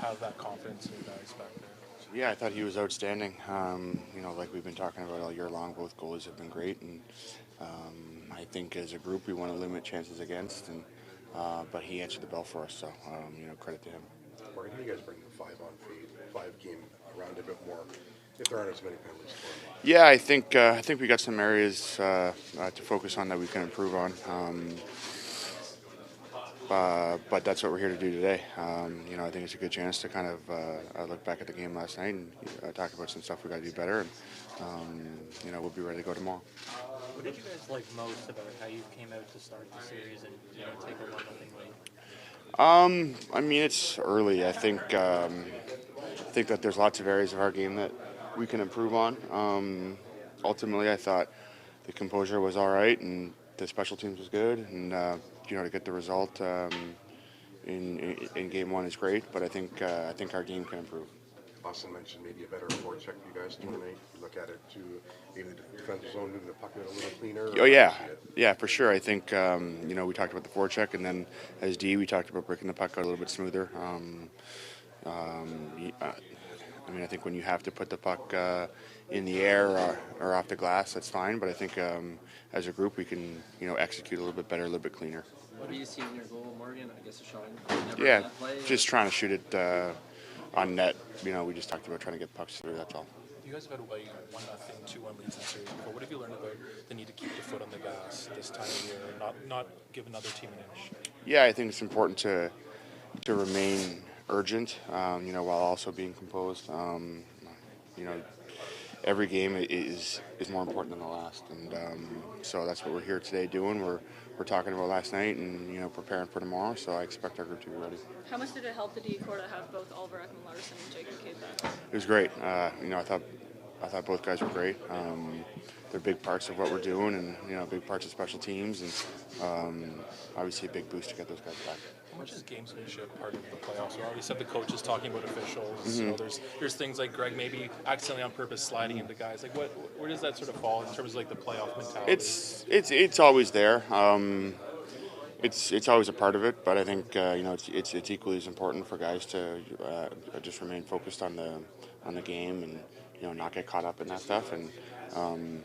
have that confidence in your guys back there? Yeah, I thought he was outstanding. Like we've been talking about all year long, both goalies have been great, and I think as a group we want to limit chances against, and but he answered the bell for us, so credit to him. Morgan, how do you guys bring the 5-on-5 game around a bit more if there aren't as many penalties for him? Yeah, I think we got some areas to focus on that we can improve on. But that's what we're here to do today. I think it's a good chance to kind of look back at the game last night and talk about some stuff we got to do better. And we'll be ready to go tomorrow. What did you guys like most about how you came out to start the series and take a 1-0 lead? It's early. I think that there's lots of areas of our game that we can improve on. Ultimately, I thought the composure was all right and the special teams was good, and to get the result in game one is great. But I think our game can improve. Auston mentioned maybe a better forecheck for you guys tonight. You look at it to maybe the defensive zone, moving the puck a little cleaner. Oh yeah, for sure. I think we talked about the forecheck, and then as D, we talked about breaking the puck out a little bit smoother. I think when you have to put the puck in the air or off the glass, that's fine. But I think as a group, we can execute a little bit better, a little bit cleaner. What do you see in your goal, Morgan? I guess a shot. Yeah, just trying to shoot it on net. We just talked about trying to get pucks through. That's all. You guys have had 1-0, 2-1 leads in the series before. What have you learned about the need to keep the foot on the gas this time of year and not give another team an inch? Yeah, I think it's important to remain urgent, while also being composed. Every game is more important than the last, and so that's what we're here today doing. We're talking about last night and preparing for tomorrow. So I expect our group to be ready. How much did it help the D-corps to have both Oliver Ekman-Larsson and Jacob Cade back? It was great. I thought both guys were great. They're big parts of what we're doing, and big parts of special teams, and obviously a big boost to get those guys back. How much is gamesmanship part of the playoffs? We already said the coach is talking about officials. Mm-hmm. There's things like Greg maybe accidentally on purpose sliding into guys. Like where does that sort of fall in terms of like the playoff mentality? It's always there. It's always a part of it, but I think it's equally as important for guys to just remain focused on the game and not get caught up in that stuff. And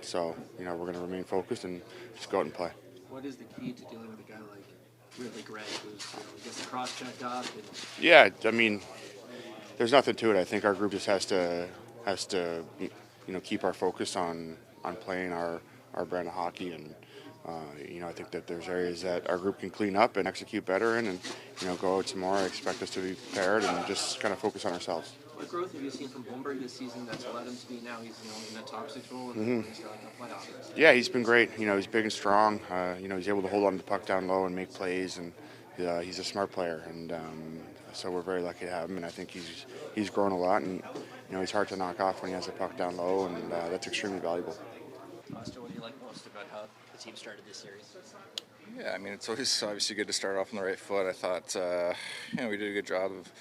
so we're going to remain focused and just go out and play. What is the key to dealing with a guy like Rielly, Greg, who's gets the cross-checked up? Yeah, there's nothing to it. I think our group just has to keep our focus on playing our brand of hockey, and I think that there's areas that our group can clean up and execute better in, and go out tomorrow. I expect us to be prepared and just kind of focus on ourselves. What growth have you seen from Holmberg this season that's allowed him to be now? He's in that top six role and he's got the playoffs. Yeah, he's been great. He's big and strong. He's able to hold on to the puck down low and make plays, and he's a smart player. And so we're very lucky to have him. And I think he's grown a lot, and he's hard to knock off when he has the puck down low, and that's extremely valuable. Auston, what do you like most about how the team started this series? Yeah, it's always obviously good to start off on the right foot. I thought we did a good job of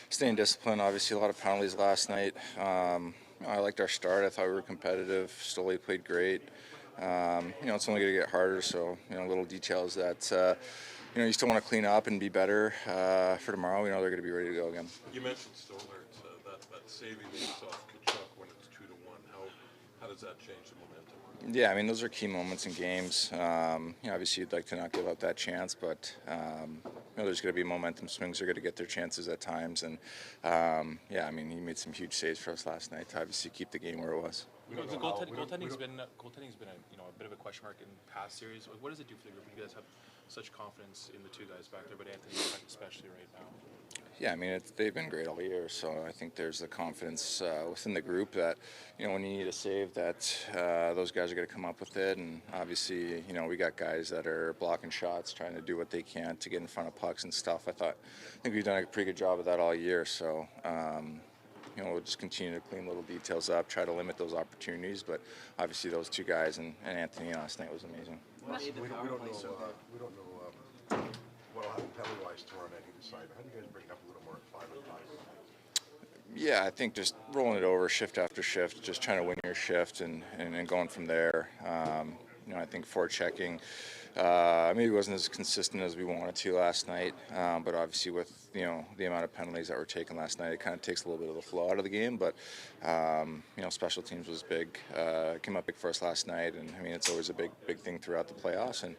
staying disciplined. Obviously, a lot of penalties last night. I liked our start. I thought we were competitive. Stoli played great. It's only going to get harder, so little details that you still want to clean up and be better for tomorrow. They're going to be ready to go again. You mentioned Stoller, that saving off Kachuk when it's 2-1. How does that change the momentum? Yeah, those are key moments in games. Obviously, you'd like to not give up that chance, but there's going to be momentum swings. They're going to get their chances at times, and he made some huge saves for us last night to obviously keep the game where it was. The goaltending's been a bit of a question mark in past series. What does it do for the group? You guys have such confidence in the two guys back there, but Anthony especially right now. Yeah, they've been great all year, so I think there's the confidence within the group that, when you need a save, that those guys are going to come up with it. And obviously, we got guys that are blocking shots, trying to do what they can to get in front of pucks and stuff. I think we've done a pretty good job of that all year, so we'll just continue to clean little details up, try to limit those opportunities. But obviously, those two guys and Anthony last night was amazing. We don't know what will happen penalty-wise tomorrow night either side. How do you guys bring it up a little more at 5-on-5? Yeah, I think just rolling it over shift after shift, just trying to win your shift and going from there. I think forechecking maybe wasn't as consistent as we wanted to last night. But obviously, with the amount of penalties that were taken last night, it kind of takes a little bit of the flow out of the game. But special teams was big. Came up big for us last night, and I mean it's always a big thing throughout the playoffs. And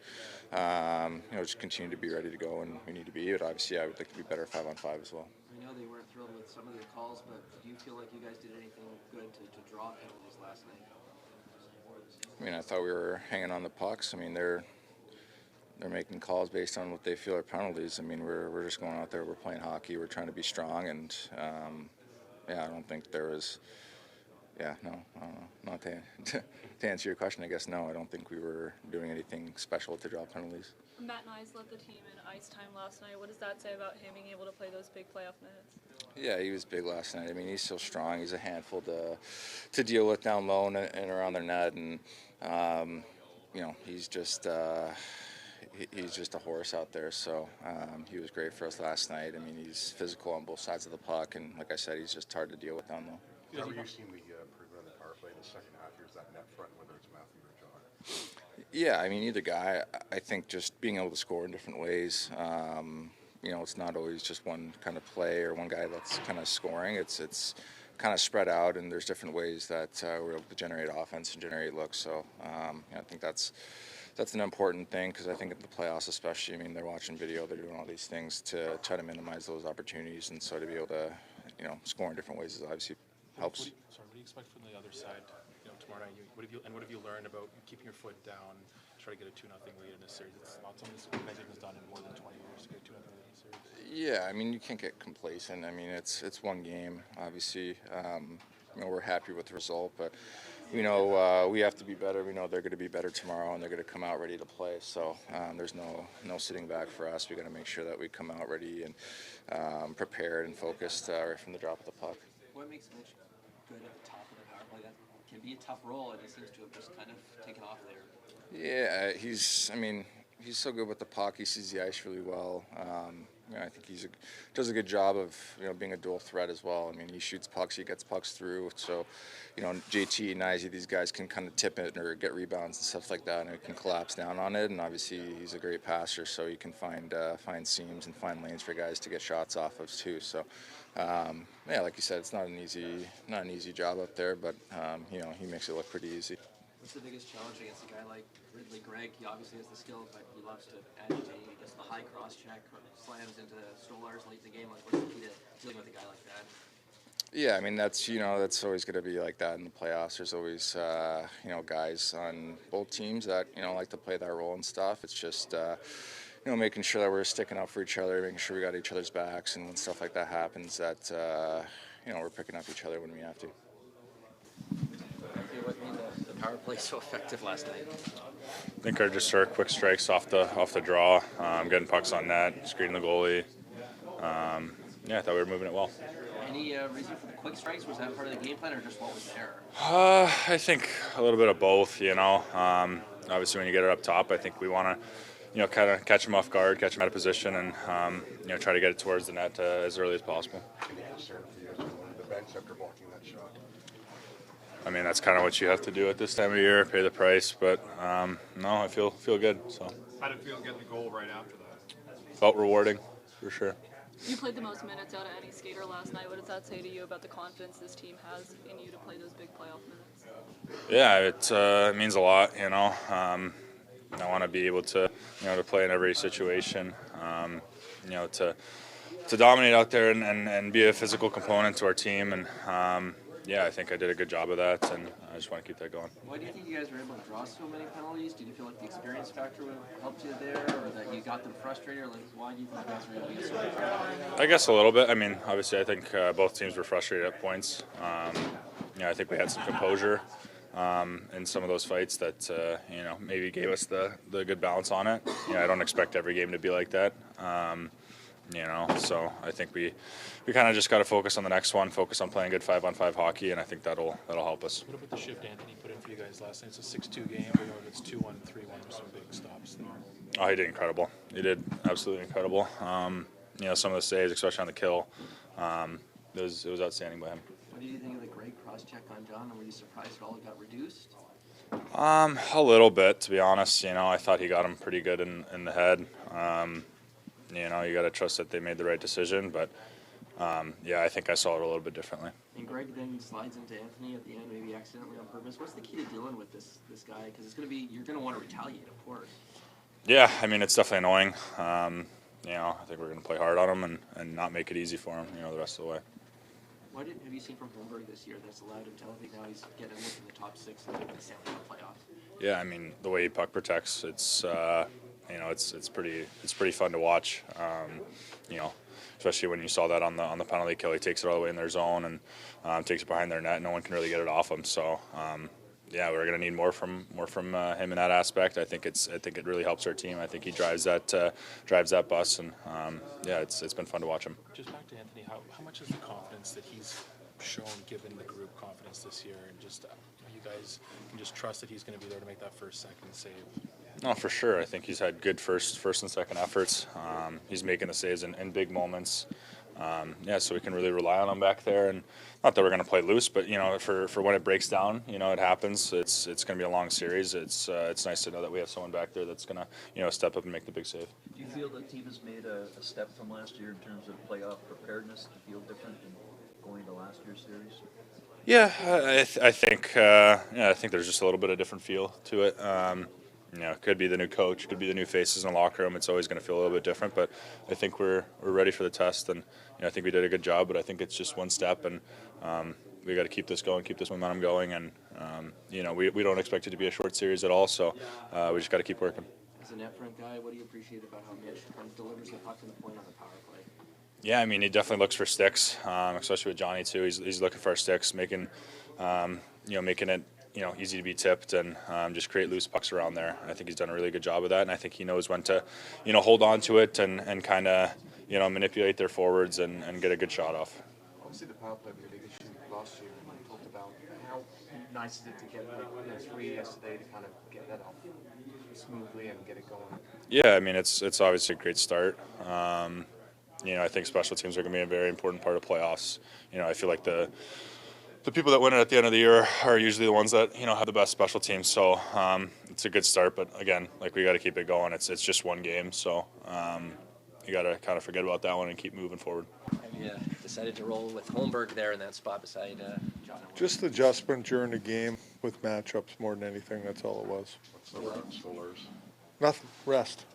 just continue to be ready to go, and we need to be. But obviously, I would like to be better 5-on-5 as well. I know they weren't thrilled with some of the calls, but do you feel like you guys did anything good to draw penalties last night? I mean, I thought we were hanging on the pucks. I mean, they're making calls based on what they feel are penalties. I mean, we're just going out there. We're playing hockey. We're trying to be strong, and I don't think there was. Not to answer your question, I guess no. I don't think we were doing anything special to draw penalties. Matt Knies led the team in ice time last night. What does that say about him being able to play those big playoff minutes? Yeah, he was big last night. I mean, he's so strong. He's a handful to deal with down low and around their net, and he's just a horse out there. So he was great for us last night. I mean, he's physical on both sides of the puck, and like I said, he's just hard to deal with down low. How are you seeing the improvement on the power play in the second half? Here's that net front, whether it's Matthew or John. Yeah, I mean, either guy. I think just being able to score in different ways. It's not always just one kind of play or one guy that's kind of scoring. It's kind of spread out, and there's different ways that we're able to generate offense and generate looks. So I think that's an important thing, because I think in the playoffs especially, I mean, they're watching video, they're doing all these things to try to minimize those opportunities, and so to be able to score in different ways is obviously helps. What do you expect from the other side tomorrow night? What have you learned about keeping your foot down, try to get a 2-0 lead in this series? It's not something this organization has done in more than 20 years to get a 2-0 lead in a series. Yeah, I mean, you can't get complacent. I mean, it's one game, obviously. We're happy with the result, but we have to be better. We know they're going to be better tomorrow, and they're going to come out ready to play. So there's no sitting back for us. We got to make sure that we come out ready and prepared and focused right from the drop of the puck. What makes Mitch good at the top of the power play? That can be a tough role, and he seems to have just kind of taken off there. Yeah, he's so good with the puck. He sees the ice really well. I think he does a good job of being a dual threat as well. I mean, he shoots pucks, he gets pucks through. So, JT, Knies, these guys can kind of tip it or get rebounds and stuff like that, and it can collapse down on it. And obviously, he's a great passer, so he can find seams and find lanes for guys to get shots off of too. So, like you said, it's not an easy job up there, but he makes it look pretty easy. What's the biggest challenge against a guy like Rielly? Greg, he obviously has the skill, but he loves to agitate. He does the high cross check, or slams into Stolars late in the game. Like, what's the key to dealing with a guy like that? Yeah, I mean, that's always going to be like that in the playoffs. There's always guys on both teams that like to play that role and stuff. It's just making sure that we're sticking up for each other, making sure we got each other's backs, and when stuff like that happens, that we're picking up each other when we have to. What made the power play so effective last night? I think our quick strikes off the draw, getting pucks on net, screening the goalie. I thought we were moving it well. Any reason for the quick strikes? Was that part of the game plan, or just what was there? I think a little bit of both. Obviously when you get it up top, I think we want to kind of catch them off guard, catch them out of position, and try to get it towards the net as early as possible. Any concern for you as you go to the bench after blocking that shot? I mean, that's kind of what you have to do at this time of year, pay the price. But no, I feel good. So. How did it feel getting the goal right after that? Felt rewarding, for sure. You played the most minutes out of any skater last night. What does that say to you about the confidence this team has in you to play those big playoff minutes? Yeah, it means a lot. I want to be able to to play in every situation. To dominate out there and be a physical component to our team. And I think I did a good job of that, and I just want to keep that going. Why do you think you guys were able to draw so many penalties? Did you feel like the experience factor helped you there, or that you got them frustrated? Or why do you think you guys were able to get so many penalties? I guess a little bit. I mean, obviously, I think both teams were frustrated at points. I think we had some composure in some of those fights that maybe gave us the good balance on it. I don't expect every game to be like that. So I think we kind of just got to focus on the next one, focus on playing good 5-on-5 hockey, and I think that'll help us. What about the shift Anthony put in for you guys last night? It's a 6-2 game. We know it's 2-1, 3-1 with some big stops there. Oh, he did incredible. He did absolutely incredible. Some of the saves, especially on the kill, it was outstanding by him. What did you think of the great cross-check on John? And were you surprised at all it got reduced? A little bit, to be honest. I thought he got him pretty good in the head. You got to trust that they made the right decision, but yeah, I think I saw it a little bit differently. And Greg then slides into Anthony at the end, maybe accidentally on purpose. What's the key to dealing with this guy? Because you're going to want to retaliate, of course. Yeah, I mean, it's definitely annoying. I think we're going to play hard on him and not make it easy for him, the rest of the way. What have you seen from Holmberg this year that's allowed him to elevate? Now he's getting in the top 6 in the Stanley Cup playoffs. Yeah, I mean, the way he puck protects, it's it's pretty fun to watch. Especially when you saw that on the penalty kill, he takes it all the way in their zone and takes it behind their net. No one can really get it off him. So yeah, we're going to need more from him in that aspect. I think it really helps our team. I think he drives that bus, and yeah, it's been fun to watch him. Just back to Anthony, how much is the confidence that he's shown given the group confidence this year, and just you guys can just trust that he's going to be there to make that first, second save? No, for sure. I think he's had good first and second efforts. He's making the saves in big moments. Yeah, so we can really rely on him back there. And not that we're going to play loose, but for when it breaks down, it happens. It's going to be a long series. It's nice to know that we have someone back there that's going to step up and make the big save. Do you feel the team has made a step from last year in terms of playoff preparedness? Do you feel different than going to last year's series? Yeah, I think there's just a little bit of different feel to it. It could be the new coach, could be the new faces in the locker room. It's always going to feel a little bit different, but I think we're ready for the test, and I think we did a good job. But I think it's just one step, and we got to keep this going, keep this momentum going, and we don't expect it to be a short series at all. So we just got to keep working. As a net front guy, what do you appreciate about how Mitch delivers the puck to the point on the power play? Yeah, I mean, he definitely looks for sticks, especially with Johnny too. He's looking for our sticks, making it easy to be tipped and just create loose pucks around there. I think he's done a really good job of that, and I think he knows when to, hold on to it and kind of, manipulate their forwards and get a good shot off. Obviously, the power play was a big issue last year. We talked about how nice is it to get 3 yesterday to kind of get that off smoothly and get it going. Yeah, I mean, it's obviously a great start. I think special teams are going to be a very important part of playoffs. I feel like the people that win it at the end of the year are usually the ones that have the best special teams. So it's a good start, but again, we got to keep it going. It's just one game, so you got to kind of forget about that one and keep moving forward. Have you decided to roll with Holmberg there in that spot beside John? Just adjustment during the game with matchups more than anything. That's all it was. What's the run, Stollers? Nothing. Rest.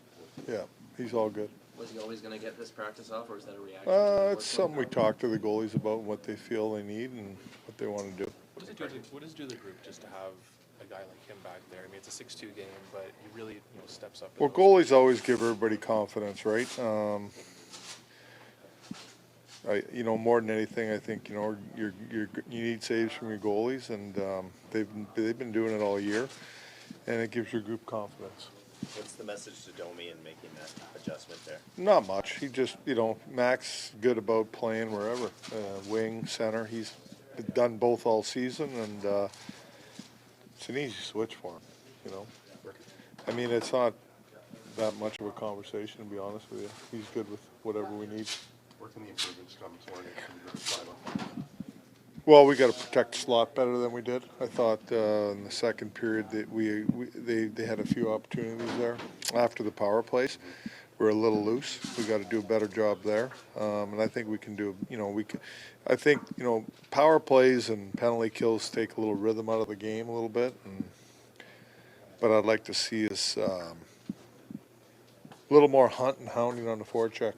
Yeah, he's all good. Was he always going to get this practice off, or is that a reaction? It's something we talk to the goalies about, what they feel they need and what they want to do. What does it do to the group just to have a guy like him back there? I mean, it's a 6-2 game, but he really steps up. Well, goalies always give everybody confidence, right? More than anything, I think you need saves from your goalies, and they've been doing it all year, and it gives your group confidence. What's the message to Domi in making that adjustment there? Not much. He just, Mac's good about playing wherever, wing, center. He's done both all season, and it's an easy switch for him. I mean, it's not that much of a conversation, to be honest with you. He's good with whatever we need. Where can the improvements come morning from the side? Well, we got to protect the slot better than we did. I thought in the second period that they had a few opportunities there. After the power plays, we're a little loose. We got to do a better job there, and I think we can do. I think power plays and penalty kills take a little rhythm out of the game a little bit, but I'd like to see us a little more hunt and hounding on the forecheck.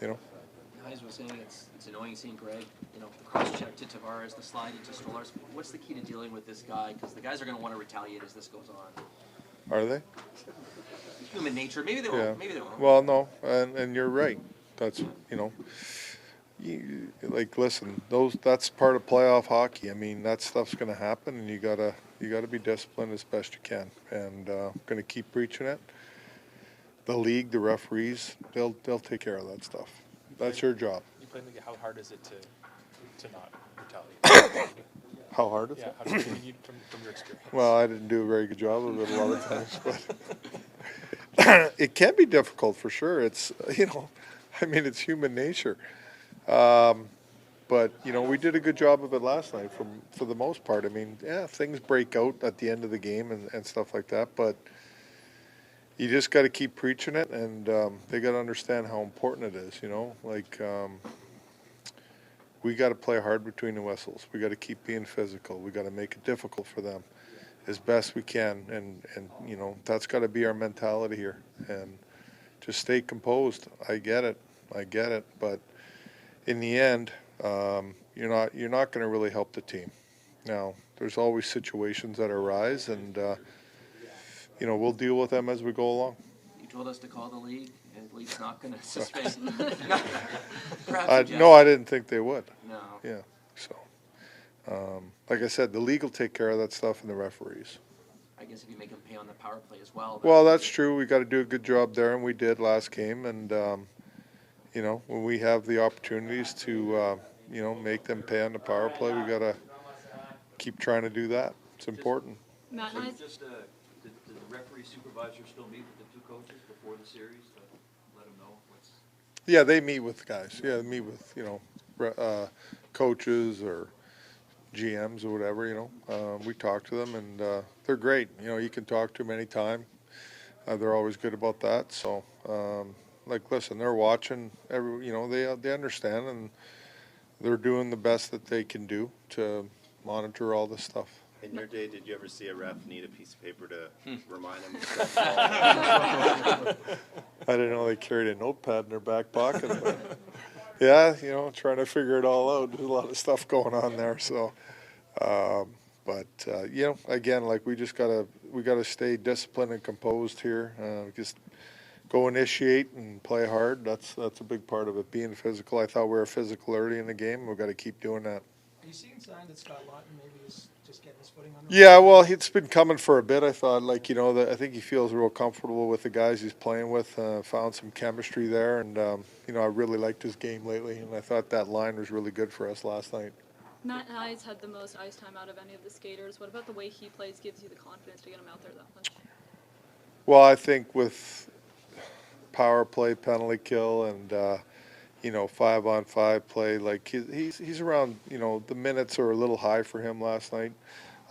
Knies was saying it's annoying seeing Greg, the cross-check to Tavares, the slide into Stolarz. What's the key to dealing with this guy? Because the guys are going to want to retaliate as this goes on. Are they? Human nature. Maybe they won't. Yeah. Maybe they won't. Well, no, and you're right. That's listen, that's part of playoff hockey. I mean, that stuff's going to happen, and you gotta be disciplined as best you can, and going to keep preaching it. The league, the referees, they'll take care of that stuff. That's your job. You play in the game. How hard is it to not retaliate? How hard is it? it? How do you from your experience? Well, I didn't do a very good job of it a lot of times, but it can be difficult for sure. It's it's human nature. But, we did a good job of it last night for the most part. I mean, yeah, things break out at the end of the game and stuff like that, but you just got to keep preaching it, and they got to understand how important it is, we got to play hard between the whistles. We got to keep being physical. We got to make it difficult for them as best we can, and that's got to be our mentality here, and just stay composed. I get it, but in the end, you're not going to really help the team. Now, there's always situations that arise, and we'll deal with them as we go along. You told us to call the league, and the league's not going to suspend. No, I didn't think they would. No. Yeah, so like I said, the league will take care of that stuff, and the referees. I guess if you make them pay on the power play as well. Well, that's true. We got to do a good job there, and we did last game. And when we have the opportunities to make them pay on the power play, we got to keep trying to do that. It's important. Matt, Did the referee supervisor still meet with the two coaches before the series to let them know what's? Yeah, they meet with guys. Yeah, they meet with coaches or GMs or whatever. We talk to them, and they're great. You can talk to them anytime. They're always good about that. So, listen, they're watching. They understand, and they're doing the best that they can do to monitor all this stuff. In your day, did you ever see a ref need a piece of paper to remind him? I didn't know they carried a notepad in their back pocket. But yeah, trying to figure it all out. There's a lot of stuff going on there. So, again, we gotta stay disciplined and composed here. Just go initiate and play hard. That's a big part of it. Being physical. I thought we were physical early in the game. We've got to keep doing that. Are you seeing signs that Scott Lawton maybe is just getting his footing on? Yeah, well, it's been coming for a bit. I thought, I think he feels real comfortable with the guys he's playing with. Found some chemistry there, and I really liked his game lately, and I thought that line was really good for us last night. Matt Knies had the most ice time out of any of the skaters. What about the way he plays gives you the confidence to get him out there that much? Well, I think with power play, penalty kill, and 5-on-5 play, he's around. The minutes are a little high for him last night.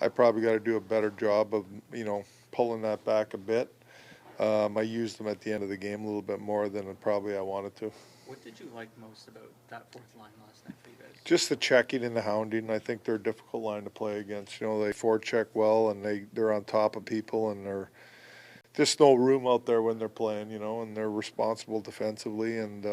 I probably got to do a better job of pulling that back a bit. I used him at the end of the game a little bit more than probably I wanted to. What did you like most about that fourth line last night for you guys? Just the checking and the hounding. I think they're a difficult line to play against. They forecheck well, and they're on top of people, and they're just no room out there when they're playing, and they're responsible defensively, and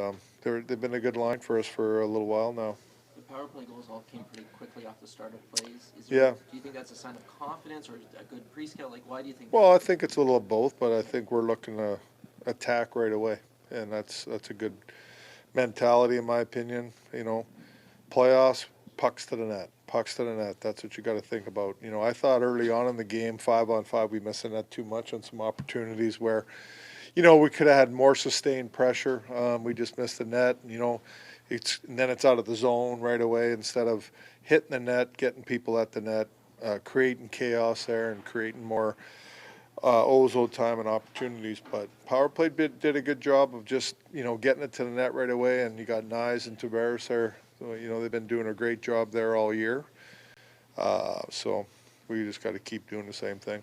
they've been a good line for us for a little while now. The power play goals all came pretty quickly off the start of plays. Yeah. Do you think that's a sign of confidence or a good pre-scout? Why do you think? Well, I think it's a little of both, but I think we're looking to attack right away, and that's a good mentality in my opinion. Playoffs, pucks to the net. That's what you got to think about. I thought early on in the game, 5-on-5, we missed the net too much on some opportunities where, we could have had more sustained pressure. We just missed the net. And then it's out of the zone right away instead of hitting the net, getting people at the net, creating chaos there and creating more Ozo time and opportunities. But power play did a good job of just getting it to the net right away. And you got Knies and Tavares there. So, they've been doing a great job there all year. So we just got to keep doing the same thing.